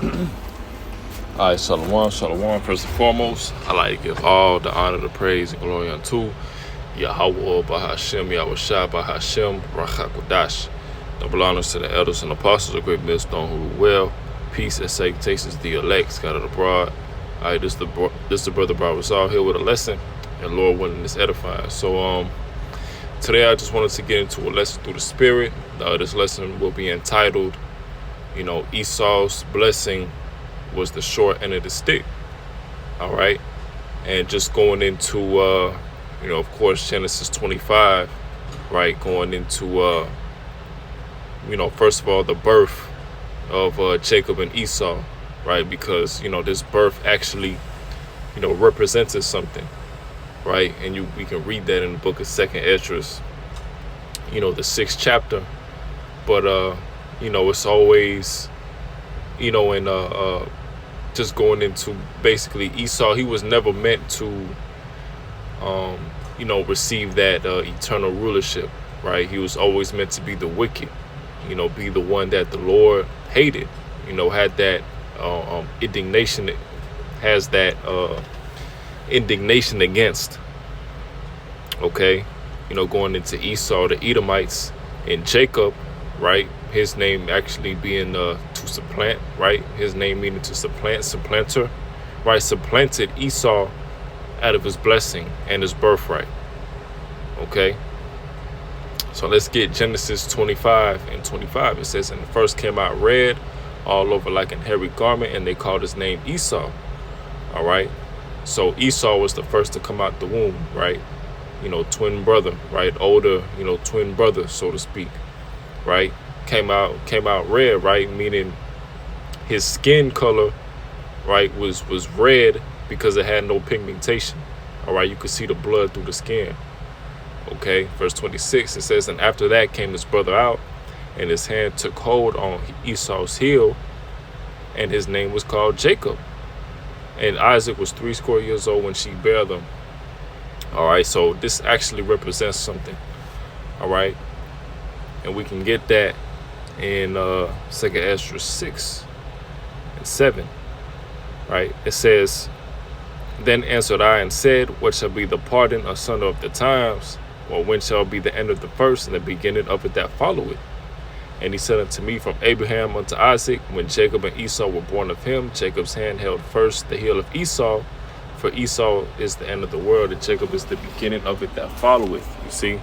All right, shalom, shalom. First and foremost, I like to give all the honor, the praise, and glory unto Yahweh, Bahashem, Yahushua, Bahashem, Rachakodash. Double honors to the elders and apostles of great millstone who rule well. Peace and salutations to the elect scattered abroad. All right, this the brother Esau here with a lesson, and Lord willing, it's edifying. So today I just wanted to get into a lesson through the Spirit. This lesson will be entitled, Esau's blessing was the short end of the stick. All right, and just going into of course, Genesis 25, right, going into first of all, the birth of Jacob and Esau, right, because this birth actually represented something, right, and we can read that in the book of Second Esdras, the 6th chapter. But it's always in just going into basically Esau, he was never meant to receive that eternal rulership, right? He was always meant to be the wicked, be the one that the Lord hated, had that indignation, has that indignation against. Okay, going into Esau, the Edomites, and Jacob, right? His name actually being to supplant, right? His name meaning to supplant, supplanter, right? Supplanted Esau out of his blessing and his birthright. Okay, so let's get Genesis 25 and 25. It says, and the first came out red all over like an hairy garment, and they called his name Esau. All right, so Esau was the first to come out the womb, right? Twin brother, right? Older, twin brother, so to speak, right? Came out red, right? Meaning his skin color, right, was red because it had no pigmentation. All right, you could see the blood through the skin. Okay, verse 26, it says, and after that came his brother out, and his hand took hold on Esau's heel, and his name was called Jacob. And Isaac was 80 years old when she bare them. All right, so this actually represents something. All right, and we can get that in 2 Esdras 6 and 7. Right, it says, then answered I and said, what shall be the pardon asunder of the times? Or when shall be the end of the first and the beginning of it that followeth? And he said unto me, from Abraham unto Isaac, when Jacob and Esau were born of him, Jacob's hand held first the heel of Esau, for Esau is the end of the world, and Jacob is the beginning of it that followeth. You see?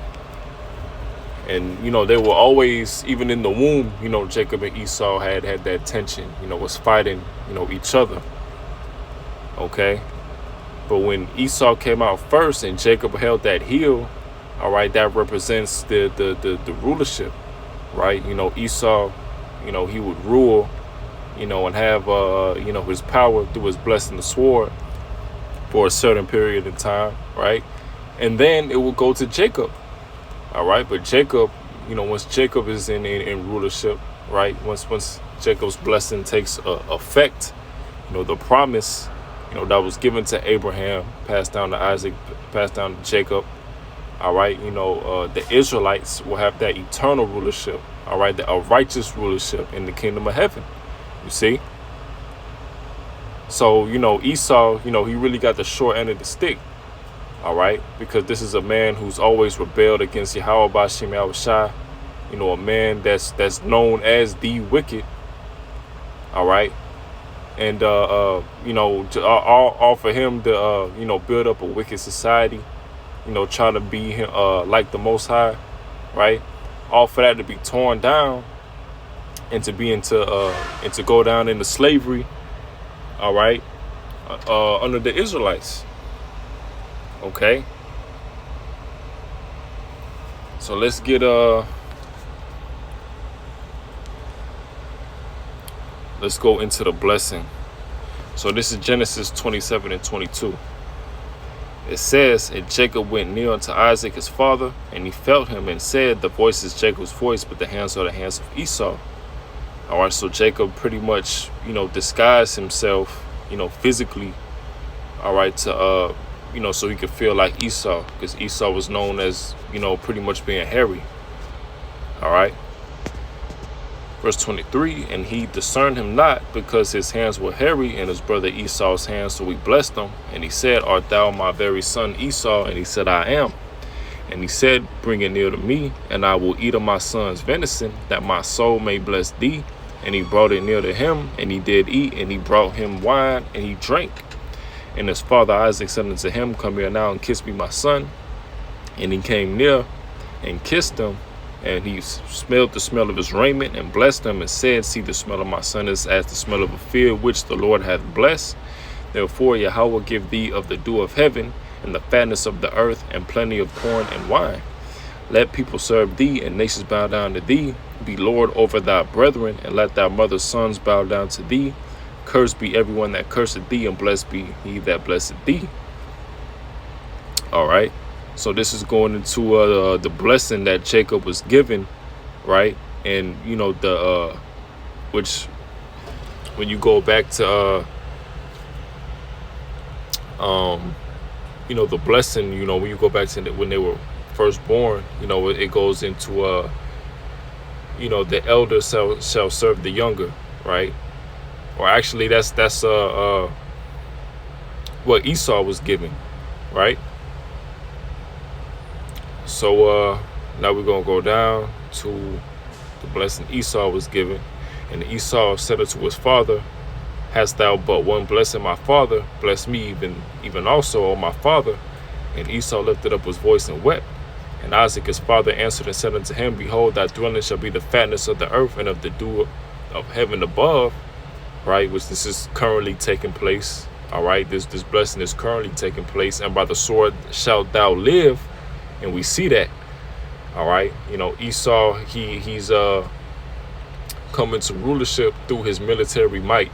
And, they were always, even in the womb, Jacob and Esau had that tension, was fighting, each other. Okay? But when Esau came out first and Jacob held that heel, all right, that represents the rulership, right? Esau, he would rule, and have, his power through his blessing the sword for a certain period of time, right? And then it will go to Jacob, all right? But Jacob, once Jacob is in rulership, right? Once Jacob's blessing takes effect, the promise, that was given to Abraham, passed down to Isaac, passed down to Jacob. All right, the Israelites will have that eternal rulership. All right, a righteous rulership in the kingdom of heaven. You see? So, Esau, he really got the short end of the stick. All right, because this is a man who's always rebelled against Yahweh Bashim Yahushua. A man that's known as the wicked. All right. And, all for him to, build up a wicked society, trying to be like the Most High, right? All for that to be torn down and to be and to go down into slavery, all right, under the Israelites. Okay. So let's get, let's go into the blessing. So this is Genesis 27 and 22. It says, and Jacob went near unto Isaac his father, and he felt him and said, the voice is Jacob's voice, but the hands are the hands of Esau. All right, so Jacob pretty much, disguised himself, physically, all right, to, so he could feel like Esau, because Esau was known as, pretty much being hairy. All right. Verse 23, and he discerned him not, because his hands were hairy and his brother Esau's hands, so he blessed him. And he said, art thou my very son Esau? And he said, I am. And he said, bring it near to me, and I will eat of my son's venison, that my soul may bless thee. And he brought it near to him, and he did eat, and he brought him wine, and he drank. And his father Isaac said unto him, come here now and kiss me, my son. And he came near and kissed him. And he smelled the smell of his raiment and blessed him and said, see, the smell of my son is as the smell of a field which the Lord hath blessed. Therefore Yahweh give thee of the dew of heaven and the fatness of the earth and plenty of corn and wine. Let people serve thee and nations bow down to thee. Be Lord over thy brethren, and let thy mother's sons bow down to thee. Cursed be everyone that curseth thee, and blessed be he that blesseth thee. All right. So this is going into the blessing that Jacob was given, right? And you know which when you go back to you know, the blessing, you know, when you go back to when they were first born, you know, it goes into you know, the elder shall serve the younger, right? Or actually that's what Esau was given, right? So now we're going to go down to the blessing Esau was given. And Esau said unto his father, hast thou but one blessing, my father? Bless me even also, O my father. And Esau lifted up his voice and wept. And Isaac his father answered and said unto him, behold, thy dwelling shall be the fatness of the earth and of the dew of heaven above, right? Which this is currently taking place, all right? This blessing is currently taking place. And by the sword shalt thou live. And we see that, all right? You know, Esau, he's coming to rulership through his military might,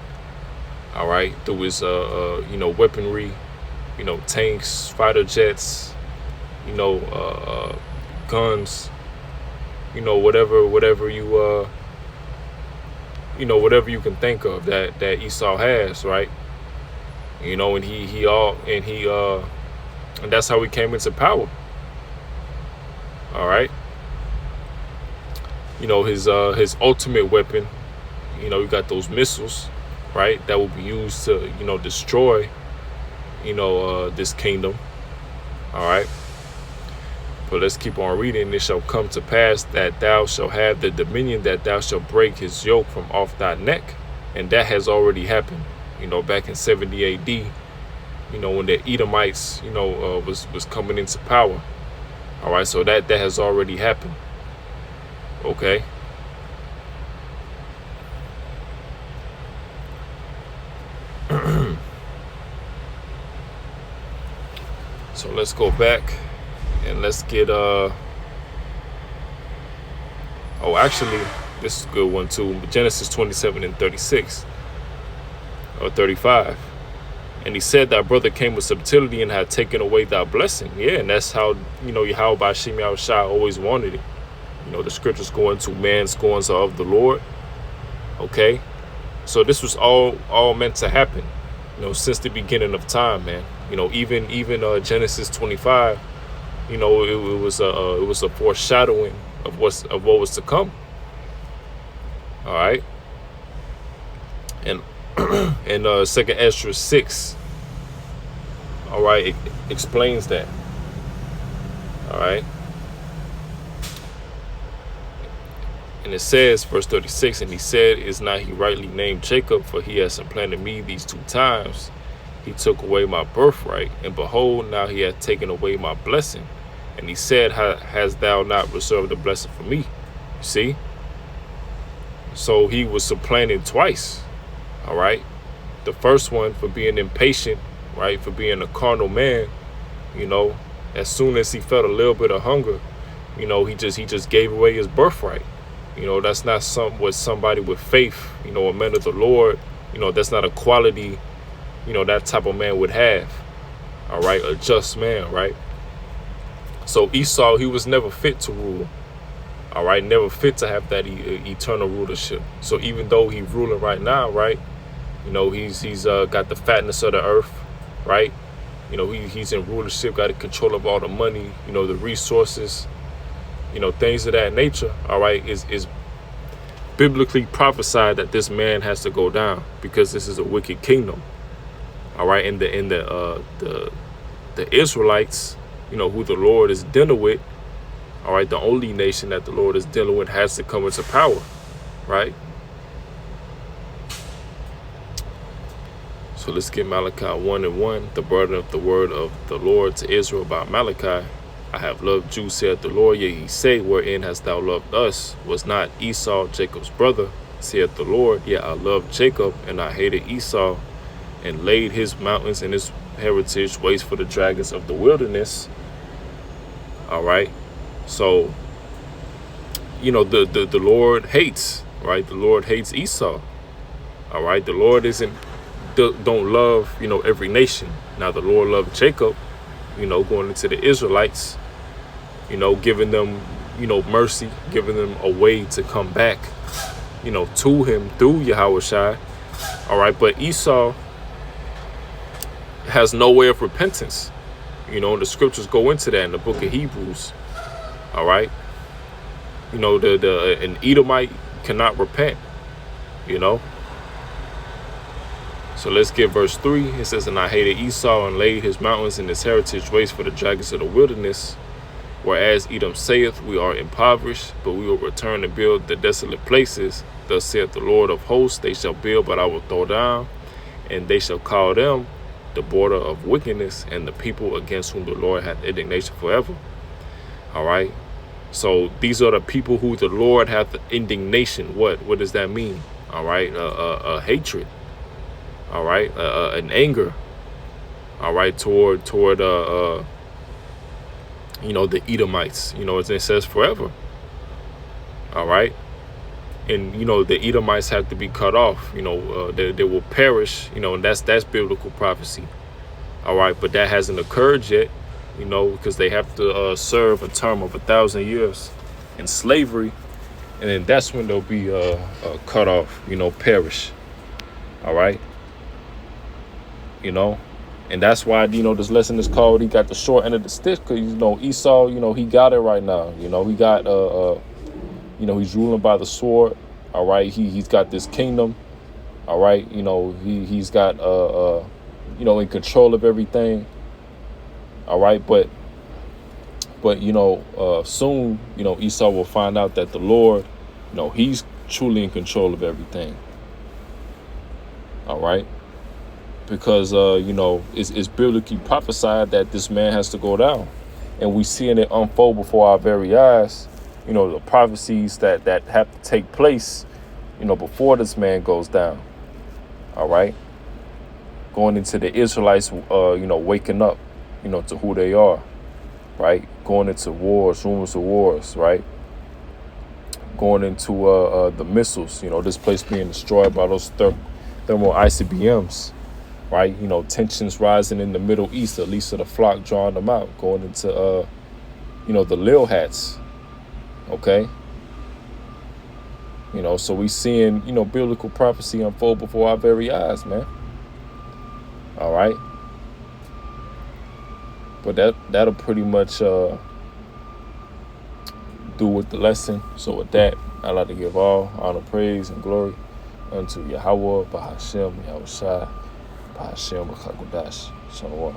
all right? Through his, you know, weaponry, you know, tanks, fighter jets, you know, guns, you know, whatever you, you know, whatever you can think of that Esau has, right? You know, and and that's how he came into power. All right. You know, his ultimate weapon, you know, you got those missiles, right? That will be used to, you know, destroy, you know, this kingdom. All right. But let's keep on reading. It shall come to pass that thou shalt have the dominion, that thou shalt break his yoke from off thy neck. And that has already happened, you know, back in 70 AD, you know, when the Edomites, you know, was coming into power. All right, so that has already happened. Okay. So let's go back and let's get oh, actually, this is a good one too. Genesis 27 and 36 or 35. And he said, thy brother came with subtlety and had taken away thy blessing. Yeah, and that's how, you know, Yahweh Bashim Yahushua always wanted it. You know, the scriptures go into man's scorns are of the Lord. Okay. So this was all meant to happen, you know, since the beginning of time, man. You know, even Genesis 25, you know, it was a foreshadowing of what was to come. All right. And and 2nd Ezra 6, all right, it explains that. All right. And it says, verse 36, and he said, is not he rightly named Jacob, for he has supplanted me these 2 times. He took away my birthright, and behold, now he hath taken away my blessing. And he said, hast thou not reserved a blessing for me? You see? So he was supplanted twice. All right. The first one for being impatient, right? For being a carnal man, you know, as soon as he felt a little bit of hunger, you know, he just gave away his birthright. You know, that's not what somebody with faith, you know, a man of the Lord, you know, that's not a quality, you know, that type of man would have. All right. A just man, right? So Esau, he was never fit to rule. All right. Never fit to have that eternal rulership. So even though he's ruling right now, right? You know, he's got the fatness of the earth, right? You know, he's in rulership, got the control of all the money, you know, the resources, you know, things of that nature. All right, is biblically prophesied that this man has to go down because this is a wicked kingdom. All right, and the Israelites, who the Lord is dealing with, all right, the only nation that the Lord is dealing with has to come into power, right? So let's get Malachi 1:1, the burden of the word of the Lord to Israel about Malachi. I have loved you, saith the Lord, yea, he say, wherein hast thou loved us? Was not Esau Jacob's brother, saith the Lord? Yet I loved Jacob, and I hated Esau, and laid his mountains and his heritage waste for the dragons of the wilderness. All right. So, the Lord hates, right? The Lord hates Esau. All right. The Lord don't love, every nation. Now, the Lord loved Jacob, going into the Israelites, giving them, mercy, giving them a way to come back, to him through Yahushua. All right. But Esau has no way of repentance. And the scriptures go into that in the book of Hebrews. All right. An Edomite cannot repent, So let's get verse 3. It says, and I hated Esau and laid his mountains and his heritage waste for the dragons of the wilderness. Whereas Edom saith, we are impoverished, but we will return and build the desolate places. Thus saith the Lord of hosts, they shall build, but I will throw down, and they shall call them the border of wickedness, and the people against whom the Lord hath indignation forever. All right. So these are the people who the Lord hath indignation. What does that mean? All right. A hatred. All right. An anger. All right. Toward the Edomites. It says forever. All right. And, the Edomites have to be cut off. They will perish, and that's biblical prophecy. All right. But that hasn't occurred yet, because they have to serve a term of 1,000 years in slavery. And then that's when they'll be cut off, perish. All right. And that's why, this lesson is called, he got the short end of the stick. Because, Esau, he got it right now. He got, he's ruling by the sword. All right. He's got this kingdom. All right. He's got, in control of everything. All right. But soon, Esau will find out that the Lord, he's truly in control of everything. All right. Because, it's biblically prophesied that this man has to go down. And we seeing it unfold before our very eyes. The prophecies that have to take place, before this man goes down. All right. Going into the Israelites, waking up, to who they are. Right. Going into wars, rumors of wars. Right. Going into the missiles, this place being destroyed by those thermal ICBMs. Right. Tensions rising in the Middle East, at least of the flock drawing them out. Going into, the lil hats. Okay. So we seeing, biblical prophecy unfold before our very eyes, man. All right. But that'll pretty much do with the lesson. So with that, I'd like to give all honor, praise, and glory unto Yahweh, Bahashem, Yahushua, Bahashem, B'chakodash. Shalom.